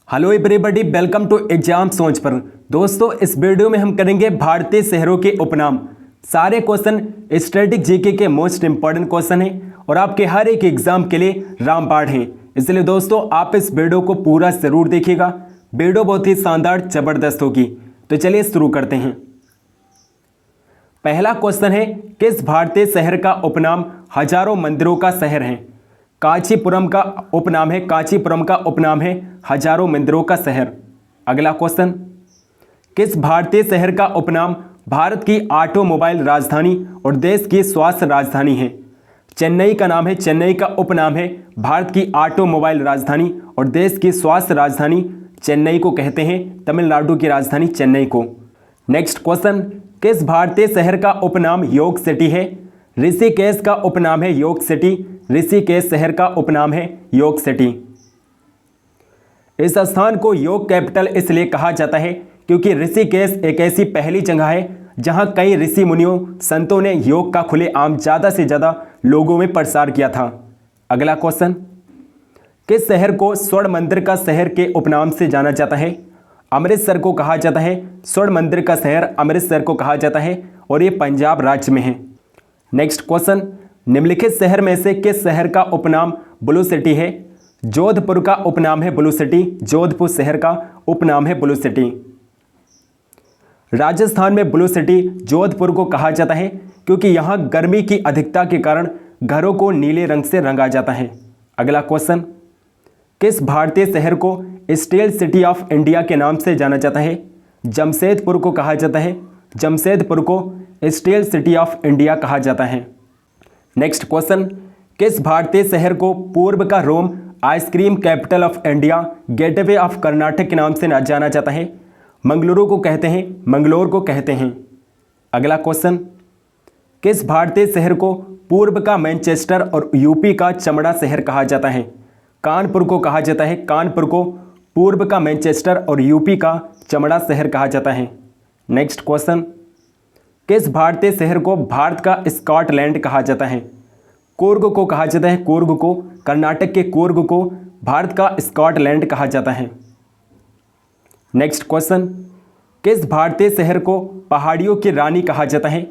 Hello everybody, welcome to exam सोच पर। दोस्तों, इस वीडियो में हम करेंगे भारतीय शहरों के उपनाम। सारे क्वेश्चन स्टैटिक जीके के मोस्ट इंपॉर्टेंट क्वेश्चन हैं और आपके हर एक एग्जाम के लिए रामबाण हैं। इसलिए दोस्तों, आप इस वीडियो को पूरा जरूर देखिएगा। वीडियो बहुत ही शानदार जबरदस्त होगी। तो चलिए शुरू करते हैं। पहला क्वेश्चन है, किस भारतीय शहर का उपनाम हजारों मंदिरों का शहर है? कांचीपुरम का उपनाम है, कांचीपुरम का उपनाम है हजारों मंदिरों का शहर। अगला क्वेश्चन, किस भारतीय शहर का उपनाम भारत की ऑटोमोबाइल राजधानी और देश की स्वास्थ्य राजधानी है? चेन्नई का नाम है, चेन्नई का उपनाम है भारत की ऑटोमोबाइल राजधानी और देश की स्वास्थ्य राजधानी चेन्नई को कहते हैं, तमिलनाडु की राजधानी चेन्नई को। नेक्स्ट क्वेश्चन, किस भारतीय शहर का उपनाम योग सिटी है? ऋषिकेश का उपनाम है योग सिटी, ऋषिकेश शहर का उपनाम है योग सिटी। इस स्थान को योग कैपिटल इसलिए कहा जाता है क्योंकि ऋषिकेश एक ऐसी पहली जगह है जहां कई ऋषि मुनियों संतों ने योग का खुलेआम ज़्यादा से ज़्यादा लोगों में प्रसार किया था। अगला क्वेश्चन, किस शहर को स्वर्ण मंदिर का शहर के उपनाम से जाना जाता है? अमृतसर को कहा जाता है स्वर्ण मंदिर का शहर, अमृतसर को कहा जाता है और ये पंजाब राज्य में है। नेक्स्ट क्वेश्चन, निम्नलिखित शहर में से किस शहर का उपनाम ब्लू सिटी है? जोधपुर का उपनाम है ब्लू सिटी, जोधपुर शहर का उपनाम है ब्लू सिटी। राजस्थान में ब्लू सिटी जोधपुर को कहा जाता है क्योंकि यहां गर्मी की अधिकता के कारण घरों को नीले रंग से रंगा जाता है। अगला क्वेश्चन, किस भारतीय शहर को स्टील सिटी ऑफ इंडिया के नाम से जाना जाता है? जमशेदपुर को कहा जाता है, जमशेदपुर को स्टील सिटी ऑफ इंडिया कहा जाता है। नेक्स्ट क्वेश्चन, किस भारतीय शहर को पूर्व का Rome, ice cream capital of India, gateway of Karnataka के नाम से जाना जाता है? मंगलुरु को कहते हैं, मंगलोर को कहते हैं। अगला क्वेश्चन, किस भारतीय शहर को पूर्व का मैनचेस्टर और यूपी का चमड़ा शहर कहा जाता है? कानपुर को कहा जाता है, कानपुर को पूर्व का मैनचेस्टर और यूपी का चमड़ा शहर कहा जाता है। नेक्स्ट क्वेश्चन, किस भारतीय शहर को भारत का स्कॉटलैंड कहा जाता है? कूर्ग को कहा जाता है, कूर्ग को, कर्नाटक के कूर्ग को भारत का स्कॉटलैंड कहा जाता है। नेक्स्ट क्वेश्चन, किस भारतीय शहर को पहाड़ियों की रानी कहा जाता है?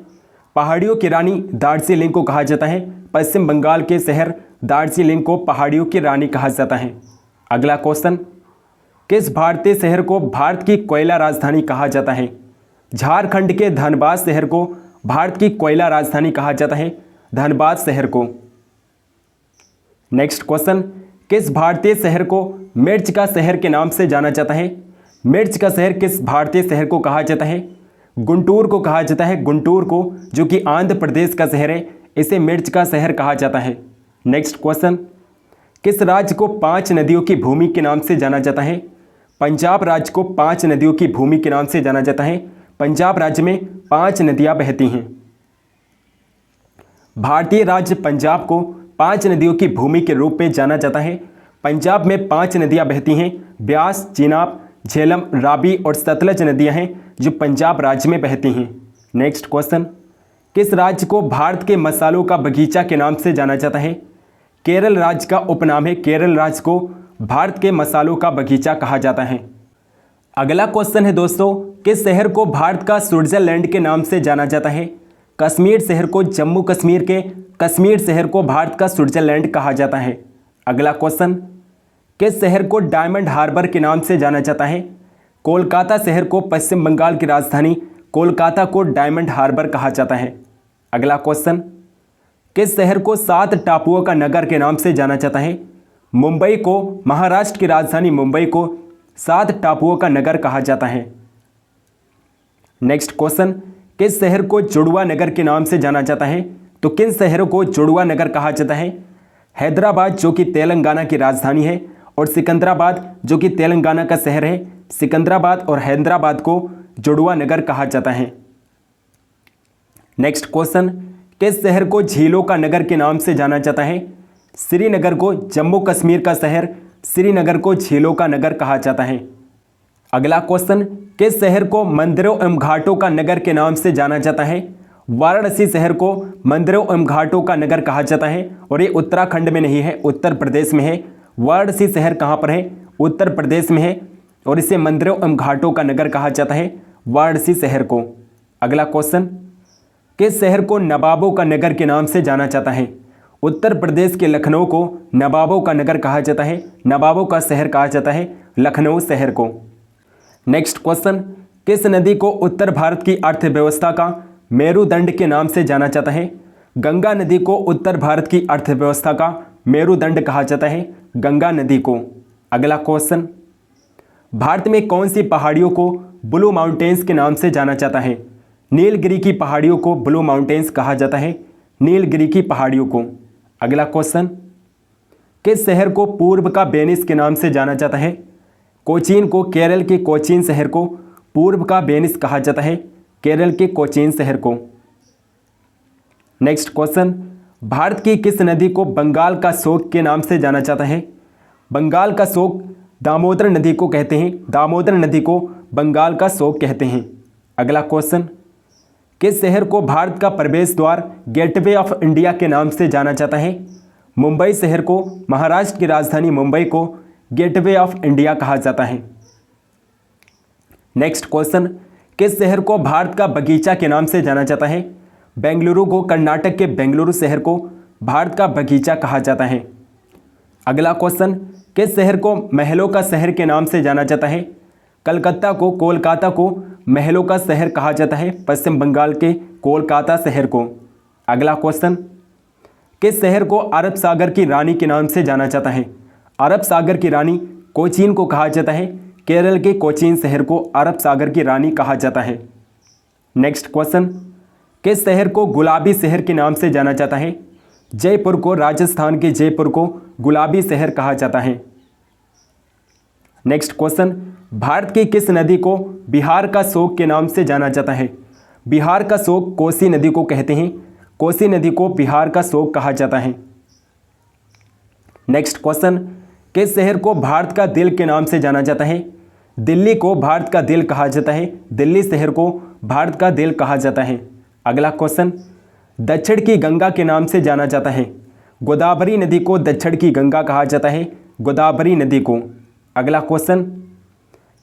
पहाड़ियों की रानी दार्जिलिंग को कहा जाता है, पश्चिम बंगाल के शहर दार्जिलिंग को पहाड़ियों की रानी कहा जाता है। अगला क्वेश्चन, किस भारतीय शहर को भारत की कोयला राजधानी कहा जाता है? झारखंड के धनबाद शहर को भारत की कोयला राजधानी कहा जाता है, धनबाद शहर को। नेक्स्ट क्वेश्चन, किस भारतीय शहर को मिर्च का शहर के नाम से जाना जाता है? मिर्च का शहर किस भारतीय शहर को कहा जाता है? गुंटूर को कहा जाता है, गुंटूर को, जो कि आंध्र प्रदेश का शहर है, इसे मिर्च का शहर कहा जाता है। नेक्स्ट क्वेश्चन, किस राज्य को 5 नदियों की भूमि के नाम से जाना जाता है? पंजाब राज्य को 5 नदियों की भूमि के नाम से जाना जाता है। पंजाब राज्य में 5 नदियां बहती हैं। भारतीय राज्य पंजाब को 5 नदियों की भूमि के रूप में जाना जाता है। पंजाब में 5 नदियां बहती हैं, ब्यास, चेनाब, झेलम, रावी और सतलज नदियां हैं जो पंजाब राज्य में बहती हैं। नेक्स्ट क्वेश्चन, किस राज्य को भारत के मसालों का बगीचा के नाम से जाना जाता है? केरल राज्य का उपनाम है, केरल राज्य को भारत के मसालों का बगीचा कहा जाता है। अगला क्वेश्चन है दोस्तों, किस शहर को भारत का स्विट्जरलैंड के नाम से जाना जाता है? कश्मीर शहर को जम्मू कश्मीर के कश्मीर शहर को भारत का स्विट्जरलैंड कहा जाता है। अगला क्वेश्चन, किस शहर को डायमंड हार्बर के नाम से जाना जाता है? कोलकाता शहर को पश्चिम बंगाल की राजधानी कोलकाता को डायमंड हार्बर कहा जाता है। अगला क्वेश्चन, किस शहर को 7 टापुओं का नगर के नाम से जाना जाता है? मुंबई को, महाराष्ट्र की राजधानी मुंबई को 7 टापुओं का नगर कहा जाता है। नेक्स्ट क्वेश्चन, किस शहर को जुड़वा नगर के नाम से जाना जाता है? तो किन शहरों को जुड़वा नगर कहा जाता है? हैदराबाद, जो कि तेलंगाना की राजधानी है, और सिकंदराबाद, जो कि तेलंगाना का शहर है। सिकंदराबाद और हैदराबाद को जुड़वा नगर कहा जाता है। नेक्स्ट क्वेश्चन, किस शहर को झीलों का नगर के नाम से जाना जाता है? श्रीनगर को, जम्मू कश्मीर का शहर श्रीनगर को झीलों का नगर कहा जाता है। अगला क्वेश्चन, किस शहर को मंदिरों एवं घाटों का नगर के नाम से जाना जाता है? वाराणसी शहर को मंदिरों एवं घाटों का नगर कहा जाता है और ये उत्तराखंड में नहीं है, उत्तर प्रदेश में है। वाराणसी शहर कहाँ पर है? उत्तर प्रदेश में है। और इसे मंदिरों एवं घाटों का नगर कहा जाता है? वाराणसी शहर को। अगला क्वेश्चन, किस शहर को नवाबों का नगर के नाम से जाना जाता है? उत्तर प्रदेश के लखनऊ को नवाबों का नगर कहा जाता है, नवाबों का शहर कहा जाता है लखनऊ शहर को। नेक्स्ट क्वेश्चन, किस नदी को उत्तर भारत की अर्थव्यवस्था का मेरुदंड के नाम से जाना जाता है? गंगा नदी को उत्तर भारत की अर्थव्यवस्था का मेरुदंड कहा जाता है, गंगा नदी को। अगला क्वेश्चन, भारत में कौन सी पहाड़ियों को ब्लू माउंटेन्स के नाम से जाना जाता है? नीलगिरी की पहाड़ियों को ब्लू माउंटेन्स कहा जाता है, नीलगिरी की पहाड़ियों को। अगला क्वेश्चन, किस शहर को पूर्व का वेनिस के नाम से जाना जाता है? कोचीन को केरल के कोचीन शहर को पूर्व का वेनिस कहा जाता है, केरल के कोचीन शहर को। नेक्स्ट क्वेश्चन, भारत की किस नदी को बंगाल का शोक के नाम से जाना जाता है? बंगाल का शोक दामोदर नदी को कहते हैं, दामोदर नदी को बंगाल का शोक कहते हैं। अगला क्वेश्चन, किस शहर को भारत का प्रवेश द्वार गेटवे ऑफ इंडिया के नाम से जाना जाता है? मुंबई शहर को, महाराष्ट्र की राजधानी मुंबई को गेटवे ऑफ इंडिया कहा जाता है। नेक्स्ट क्वेश्चन, किस शहर को भारत का बगीचा के नाम से जाना जाता है? बेंगलुरु को, कर्नाटक के बेंगलुरु शहर को भारत का बगीचा कहा जाता है। अगला क्वेश्चन, किस शहर को महलों का शहर के नाम से जाना जाता है? कलकत्ता को, कोलकाता को महलों का शहर कहा जाता है, पश्चिम बंगाल के कोलकाता शहर को। अगला क्वेश्चन, किस शहर को अरब सागर की रानी के नाम से जाना जाता है? अरब सागर की रानी कोचीन को कहा जाता है, केरल के कोचीन शहर को अरब सागर की रानी कहा जाता है। नेक्स्ट क्वेश्चन, किस शहर को गुलाबी शहर के नाम से जाना जाता है? जयपुर को, राजस्थान के जयपुर को गुलाबी शहर कहा जाता है। नेक्स्ट क्वेश्चन, भारत की किस नदी को बिहार का शोक के नाम से जाना जाता है? बिहार का शोक कोसी नदी को कहते हैं, कोसी नदी को बिहार का शोक कहा जाता है। नेक्स्ट क्वेश्चन, किस शहर को भारत का दिल के नाम से जाना जाता है? दिल्ली को भारत का दिल कहा जाता है, दिल्ली शहर को भारत का दिल कहा जाता है। अगला क्वेश्चन, दक्षिण की गंगा के नाम से जाना जाता है? गोदावरी नदी को दक्षिण की गंगा कहा जाता है, गोदावरी नदी को। अगला क्वेश्चन,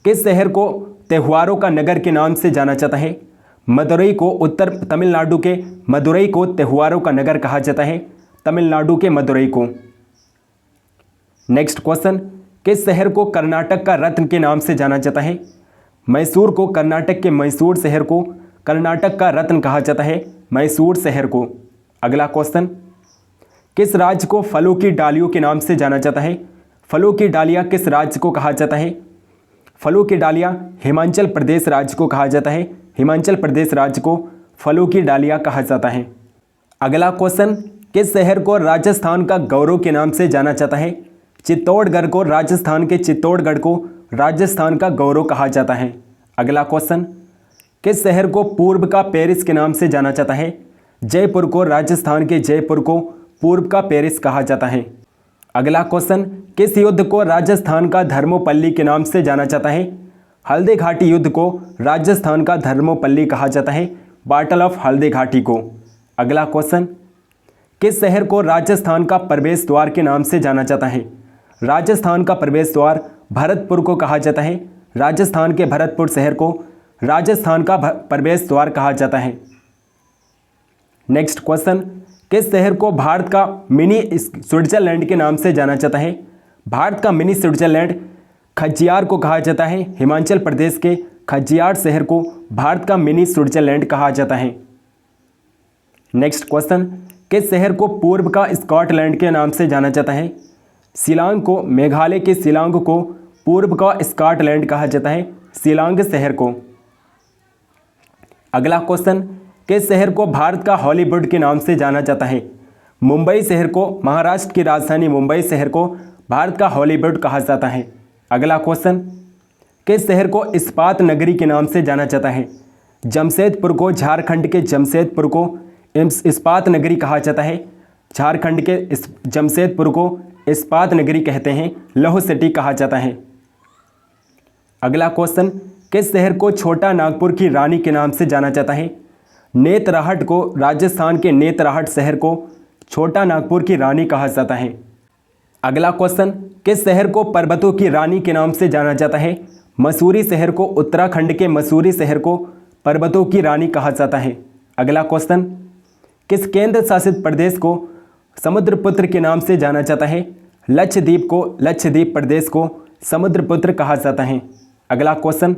किस शहर को त्योहारों का नगर के नाम से जाना जाता है? मदुरई को, उत्तर तमिलनाडु के मदुरई को त्योहारों का नगर कहा जाता है, तमिलनाडु के मदुरई को। नेक्स्ट क्वेश्चन, किस शहर को कर्नाटक का रत्न के नाम से जाना जाता है? मैसूर को, कर्नाटक के मैसूर शहर को कर्नाटक का रत्न कहा जाता है, मैसूर शहर को। अगला क्वेश्चन, किस राज्य को फलों की डालियों के नाम से जाना जाता है? फलों की डालियाँ किस राज्य को कहा जाता है? फलों की डालियाँ हिमाचल प्रदेश राज्य को कहा जाता है, हिमाचल प्रदेश राज्य को फलों की डालियाँ कहा जाता है। अगला क्वेश्चन, किस शहर को राजस्थान का गौरव के नाम से जाना जाता है? चित्तौड़गढ़ को, राजस्थान के चित्तौड़गढ़ को राजस्थान का गौरव कहा जाता है। अगला क्वेश्चन, किस शहर को पूर्व का पेरिस के नाम से जाना जाता है? जयपुर को, राजस्थान के जयपुर को पूर्व का पेरिस कहा जाता है। अगला क्वेश्चन, किस युद्ध को राजस्थान का धर्मोपल्ली के नाम से जाना जाता है? हल्दी घाटी युद्ध को राजस्थान का धर्मोपल्ली कहा जाता है, बैटल ऑफ हल्दी घाटी को। अगला क्वेश्चन, किस शहर को राजस्थान का प्रवेश द्वार के नाम से जाना जाता है? राजस्थान का प्रवेश द्वार भरतपुर को कहा जाता है, राजस्थान के भरतपुर शहर को राजस्थान का प्रवेश द्वार कहा जाता है। नेक्स्ट क्वेश्चन, किस शहर को भारत का मिनी स्विट्जरलैंड के नाम से जाना जाता है? भारत का मिनी स्विट्जरलैंड खज्जियार को कहा जाता है, हिमाचल प्रदेश के खज्जियार शहर को भारत का मिनी स्विट्जरलैंड कहा जाता है। नेक्स्ट क्वेश्चन, किस शहर को पूर्व का स्कॉटलैंड के नाम से जाना जाता है? शिलांग को, मेघालय के शिलांग को पूर्व का स्कॉटलैंड कहा जाता है, शिलांग शहर को। अगला क्वेश्चन, किस शहर को भारत का हॉलीवुड के नाम से जाना जाता है? मुंबई शहर को, महाराष्ट्र की राजधानी मुंबई शहर को भारत का हॉलीवुड कहा जाता है। अगला क्वेश्चन, किस शहर को इस्पात नगरी के नाम से जाना जाता है? जमशेदपुर को, झारखंड के जमशेदपुर को इस्पात नगरी कहा जाता है, झारखंड के जमशेदपुर को इस्पात नगरी कहते हैं, लौह सिटी कहा जाता है। अगला क्वेश्चन, किस शहर को छोटा नागपुर की रानी के नाम से जाना जाता है? नेतरहाट को, राजस्थान के नेतरहाट शहर को छोटा नागपुर की रानी कहा जाता है। अगला क्वेश्चन, किस शहर को पर्वतों की रानी के नाम से जाना जाता है? मसूरी शहर को, उत्तराखंड के मसूरी शहर को पर्वतों की रानी कहा जाता है। अगला क्वेश्चन, किस केंद्र शासित प्रदेश को समुद्रपुत्र के नाम से जाना जाता है? लक्षद्वीप को, लक्षद्वीप प्रदेश को समुद्रपुत्र कहा जाता है। अगला क्वेश्चन,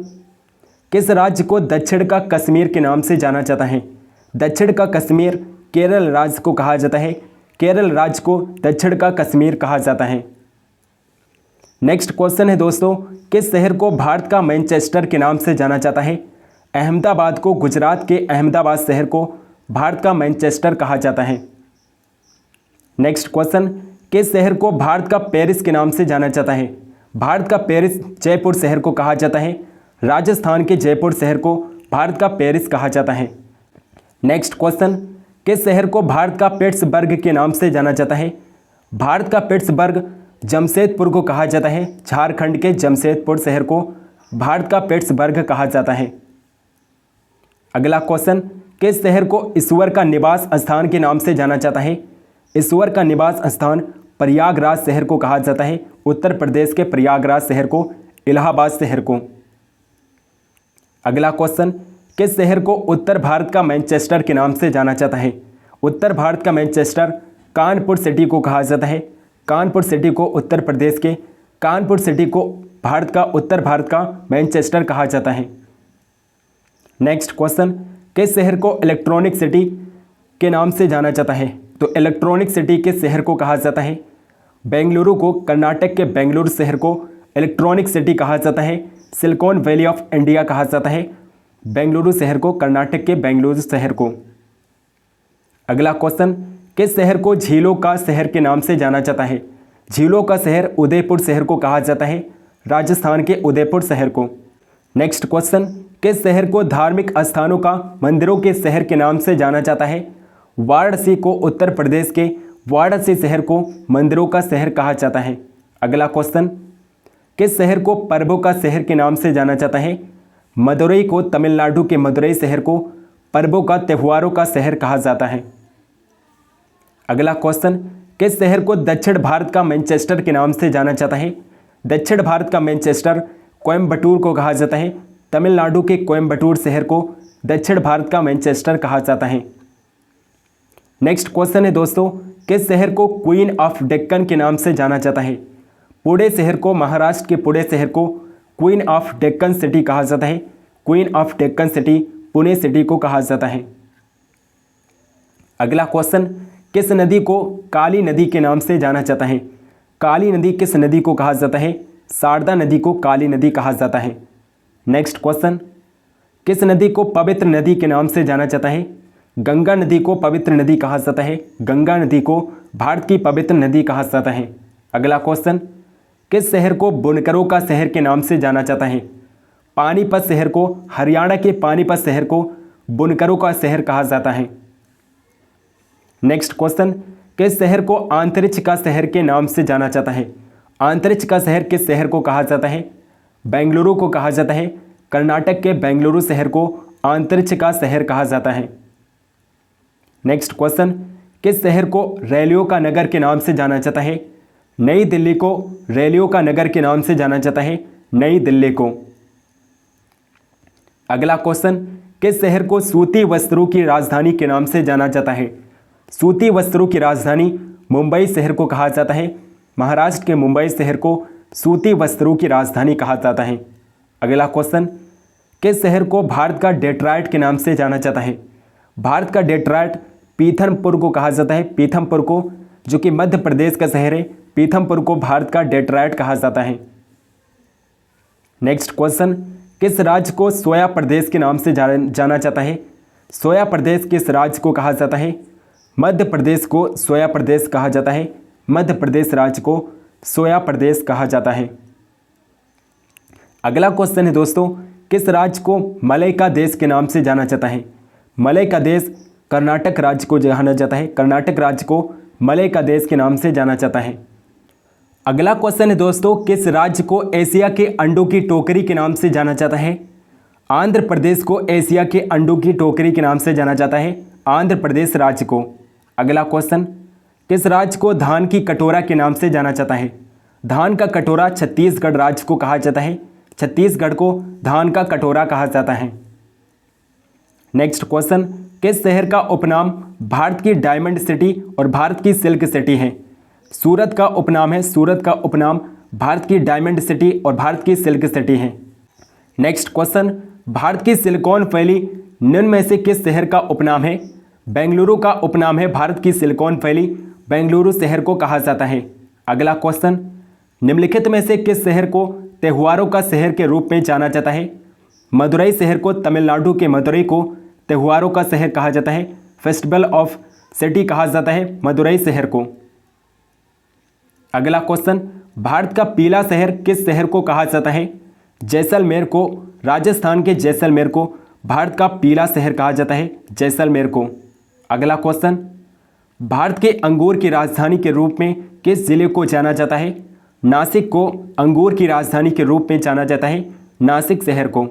किस राज्य को दक्षिण का कश्मीर के नाम से जाना जाता है? दक्षिण का कश्मीर केरल राज्य को कहा जाता है। केरल राज्य को दक्षिण का कश्मीर कहा जाता है। नेक्स्ट क्वेश्चन है दोस्तों, किस शहर को भारत का मैनचेस्टर के नाम से जाना जाता है? अहमदाबाद को, गुजरात के अहमदाबाद शहर को भारत का मैनचेस्टर कहा जाता है। नेक्स्ट क्वेश्चन, किस शहर को भारत का पेरिस के नाम से जाना जाता है? भारत का पेरिस जयपुर शहर को कहा जाता है। राजस्थान के जयपुर शहर को भारत का पेरिस कहा जाता है। नेक्स्ट क्वेश्चन, किस शहर को भारत का पिट्सबर्ग के नाम से जाना जाता है? भारत का पिट्सबर्ग जमशेदपुर को कहा जाता है। झारखंड के जमशेदपुर शहर को भारत का पिट्सबर्ग कहा जाता है। अगला क्वेश्चन, किस शहर को ईश्वर का निवास स्थान के नाम से जाना जाता है? ईश्वर का निवास स्थान प्रयागराज शहर को कहा जाता है। उत्तर प्रदेश के प्रयागराज शहर को, इलाहाबाद शहर को। अगला क्वेश्चन, किस शहर को उत्तर भारत का मैनचेस्टर के नाम से जाना जाता है? उत्तर भारत का मैनचेस्टर कानपुर सिटी को कहा जाता है। कानपुर सिटी को, उत्तर प्रदेश के कानपुर सिटी को भारत का, उत्तर भारत का मैनचेस्टर कहा जाता है। नेक्स्ट क्वेश्चन, किस शहर को इलेक्ट्रॉनिक सिटी के नाम से जाना जाता है? तो इलेक्ट्रॉनिक सिटी के शहर को कहा जाता है बेंगलुरु को। कर्नाटक के बेंगलुरु शहर को इलेक्ट्रॉनिक सिटी कहा जाता है। सिलिकॉन वैली ऑफ इंडिया कहा जाता है बेंगलुरु शहर को, कर्नाटक के बेंगलुरु शहर को। अगला क्वेश्चन, किस शहर को झीलों का शहर के नाम से जाना जाता है? झीलों का शहर उदयपुर शहर को कहा जाता है। राजस्थान के उदयपुर शहर को। नेक्स्ट क्वेश्चन, किस शहर को धार्मिक स्थानों का, मंदिरों के शहर के नाम से जाना जाता है? वाराणसी को, उत्तर प्रदेश के वाराणसी शहर को मंदिरों का शहर कहा जाता है। अगला क्वेश्चन, किस शहर को पर्वों का शहर के नाम से जाना जाता है? मदुरई को, तमिलनाडु के मदुरई शहर को पर्वों का, त्योहारों का शहर कहा जाता है। अगला क्वेश्चन, किस शहर को दक्षिण भारत का मैनचेस्टर के नाम से जाना जाता है? दक्षिण भारत का मैनचेस्टर कोयम्बटूर को कहा जाता है। तमिलनाडु के कोयम्बटूर शहर को दक्षिण भारत का मैनचेस्टर कहा जाता है। नेक्स्ट क्वेश्चन है दोस्तों, किस शहर को क्वीन ऑफ डेक्कन के नाम से जाना जाता है? पुणे शहर को, महाराष्ट्र के पुणे शहर को क्वीन ऑफ डेक्कन सिटी कहा जाता है। Queen of Deccan city Pune city को कहा जाता है। अगला क्वेश्चन, किस नदी को काली नदी के नाम से जाना जाता है? काली नदी किस नदी को कहा जाता है? शारदा नदी को काली नदी कहा जाता है। नेक्स्ट क्वेश्चन, किस नदी को पवित्र नदी के नाम से जाना जाता है? गंगा नदी को पवित्र नदी कहा जाता है। गंगा नदी को भारत की पवित्र नदी कहा जाता है। अगला क्वेश्चन, किस शहर को बुनकरों का शहर के नाम से जाना जाता है? पानीपत शहर को, हरियाणा के पानीपत शहर को बुनकरों का शहर कहा जाता है। नेक्स्ट क्वेश्चन, किस शहर को अंतरिक्ष का शहर के नाम से जाना जाता है? अंतरिक्ष का शहर किस शहर को कहा जाता है? बेंगलुरु को कहा जाता है। कर्नाटक के बेंगलुरु शहर को अंतरिक्ष का शहर कहा जाता है। नेक्स्ट क्वेश्चन, किस शहर को रेलियो का नगर के नाम से जाना जाता है? नई दिल्ली को रेलियो का नगर के नाम से जाना जाता है। नई दिल्ली को। अगला क्वेश्चन, किस शहर को सूती वस्त्रों की राजधानी के नाम से जाना जाता है? सूती वस्त्रों की राजधानी मुंबई शहर को कहा जाता है। महाराष्ट्र के मुंबई शहर को सूती वस्त्रों की राजधानी कहा जाता है। अगला क्वेश्चन, किस शहर को भारत का डेट्रॉयट के नाम से जाना जाता है? भारत का डेट्रॉयट पीथमपुर को कहा जाता है। पीथमपुर को, जो कि मध्य प्रदेश का शहर है, पीथमपुर को भारत का डेट्रॉयट कहा जाता है। नेक्स्ट क्वेश्चन, किस राज्य को सोया प्रदेश के नाम से जाना जाता है? सोया प्रदेश किस राज्य को कहा जाता है? मध्य प्रदेश को सोया प्रदेश कहा जाता है। मध्य प्रदेश राज्य को सोया प्रदेश कहा जाता है। अगला क्वेश्चन है दोस्तों, किस राज्य को मलय का देश के नाम से जाना जाता है? मलय का देश कर्नाटक राज्य को जाना जाता है। कर्नाटक राज्य को मलय का देश के नाम से जाना जाता है। अगला क्वेश्चन है दोस्तों, किस राज्य को एशिया के अंडों की टोकरी के नाम से जाना जाता है? आंध्र प्रदेश को एशिया के अंडों की टोकरी के नाम से जाना जाता है। आंध्र प्रदेश राज्य को। अगला क्वेश्चन, किस राज्य को धान की कटोरा के नाम से जाना जाता है? धान का कटोरा छत्तीसगढ़ राज्य को कहा जाता है। छत्तीसगढ़ को धान का कटोरा कहा जाता है। नेक्स्ट क्वेश्चन, किस शहर का उपनाम भारत की डायमंड सिटी और भारत की सिल्क सिटी है? सूरत का उपनाम है, सूरत का उपनाम भारत की डायमंड सिटी और भारत की सिल्क सिटी है। नेक्स्ट क्वेश्चन, भारत की सिलिकॉन वैली निम्न में से किस शहर का उपनाम है? बेंगलुरु का उपनाम है भारत की सिलिकॉन वैली, बेंगलुरु शहर को कहा जाता है। अगला क्वेश्चन, निम्नलिखित में से किस शहर को त्योहारों का शहर के रूप में जाना जाता है? मदुरई शहर को, तमिलनाडु के मदुरई को त्योहारों का शहर कहा जाता है, फेस्टिवल ऑफ सिटी कहा जाता है मदुरई शहर को। अगला क्वेश्चन, भारत का पीला शहर किस शहर को कहा जाता है? जैसलमेर को, राजस्थान के जैसलमेर को भारत का पीला शहर कहा जाता है, जैसलमेर को। अगला क्वेश्चन, भारत के अंगूर की राजधानी के रूप में किस जिले को जाना जाता है? नासिक को अंगूर की राजधानी के रूप में जाना जाता है, नासिक शहर को।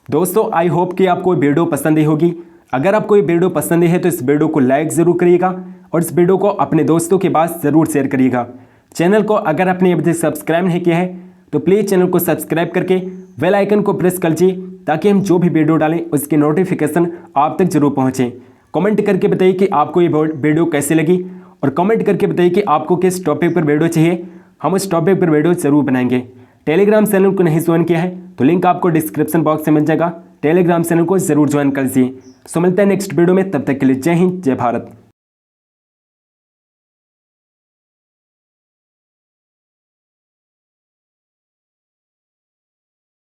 दोस्तों, आई होप कि आपको वीडियो पसंद आई होगी। अगर आपको ये वीडियो पसंद आई है तो इस वीडियो को लाइक ज़रूर करिएगा और इस वीडियो को अपने दोस्तों के पास ज़रूर शेयर करिएगा। चैनल को अगर आपने अभी तक सब्सक्राइब नहीं किया है तो प्लीज़ चैनल को सब्सक्राइब करके बेल आइकन को प्रेस कर लीजिए ताकि हम जो भी वीडियो डालें उसकी नोटिफिकेशन आप तक जरूर पहुँचे। कमेंट करके बताइए कि आपको ये वीडियो कैसी लगी और कमेंट करके बताइए कि आपको किस टॉपिक पर वीडियो चाहिए, हम उस टॉपिक पर वीडियो ज़रूर बनाएंगे। टेलीग्राम चैनल को नहीं ज्वाइन किया है तो लिंक आपको डिस्क्रिप्शन बॉक्स में मिल जाएगा, टेलीग्राम चैनल को जरूर ज्वाइन कर लीजिए। सो मिलते हैं नेक्स्ट वीडियो में, तब तक के लिए जय हिंद, जय भारत।